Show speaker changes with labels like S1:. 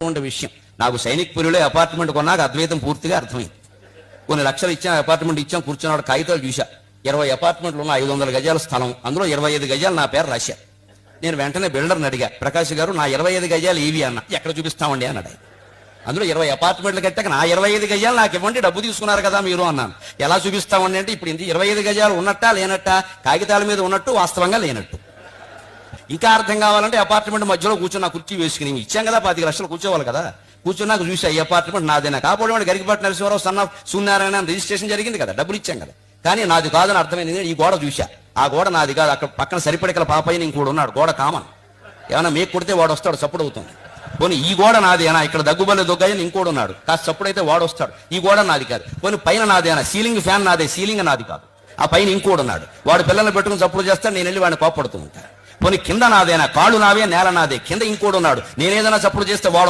S1: ఉండే విషయం. నాకు సైనిక్పురిలో అపార్ట్మెంట్ కొన్నాక అద్వైతం పూర్తిగా అర్థమైంది. కొన్ని లక్షలు ఇచ్చాం, అపార్ట్మెంట్ ఇచ్చాం, కూర్చున్నాడు కాగితాలు చూసా. 20 అపార్ట్మెంట్లు ఉన్న 500 గజాల స్థలం, అందులో 25 గజాలు నా పేరు రాశా. నేను వెంటనే బిల్డర్ని అడిగా, ప్రకాష్ గారు నా 25 గజాలు ఏవి అన్న. ఎక్కడ చూపిస్తామండి అన్నాడు. అందులో 20 అపార్ట్మెంట్లు కట్టాక నా 25 గజాలు నాకు ఇవ్వండి, డబ్బు తీసుకున్నారు కదా మీరు అన్నాను. ఎలా చూపిస్తామండి అంటే ఇప్పుడు ఇంత 25 గజాలు ఉన్నట్టా లేనట్టా, కాగితాల మీద ఉన్నట్టు వాస్తవంగా లేనట్టు. ఇంకా అర్థం కావాలంటే అపార్ట్మెంట్ మధ్యలో కూర్చొని నా కుర్చీ వేసుకుని ఇచ్చాం కదా 25 లక్షలు కూర్చోవాలి కదా. కూర్చున్నాక చూసా ఈ అపార్ట్మెంట్ నాదేనా. కాపాడు గరికపాటి నరసింహారావు సన్న సూర్యనారాయణ రిజిస్ట్రేషన్ జరిగింది కదా, డబ్బులు ఇచ్చాం కదా. కానీ నాది కాదని అర్థమైంది. ఈ గోడ చూసా, ఆ గోడ నాది కాదు. అక్కడ పక్కన సరిపడికల పాపయ్య ఇంకోడు ఉన్నాడు, గోడ కామన్. ఏమైనా మీకు కొడితే వాడు వస్తాడు, చప్పుడు అవుతుంది. పోనీ ఈ గోడ నాదేనా, ఇక్కడ దగ్గుబల్లి దొగ్గయ్యని ఇంకోడు ఉన్నాడు, కాస్త చప్పుడైతే వాడు వస్తాడు. ఈ గోడ నాది కాదు. పోనీ పైన నాదేనా, సీలింగ్ ఫ్యాన్ నాదే, సీలింగ్ నాది కాదు. ఆ పైన ఇంకోడు ఉన్నాడు, వాడు పిల్లల్ని పెట్టుకుని చప్పుడు చేస్తాడు, నేను వెళ్ళి వాడిని కోపడుతూ ఉంటాను. పోనీ కింద నాదేనా, కాళ్ళు నావే, నేల నాదే, కింద ఇంకోడు ఉన్నాడు, నేనేదైనా చప్పుడు చేస్తే వాడు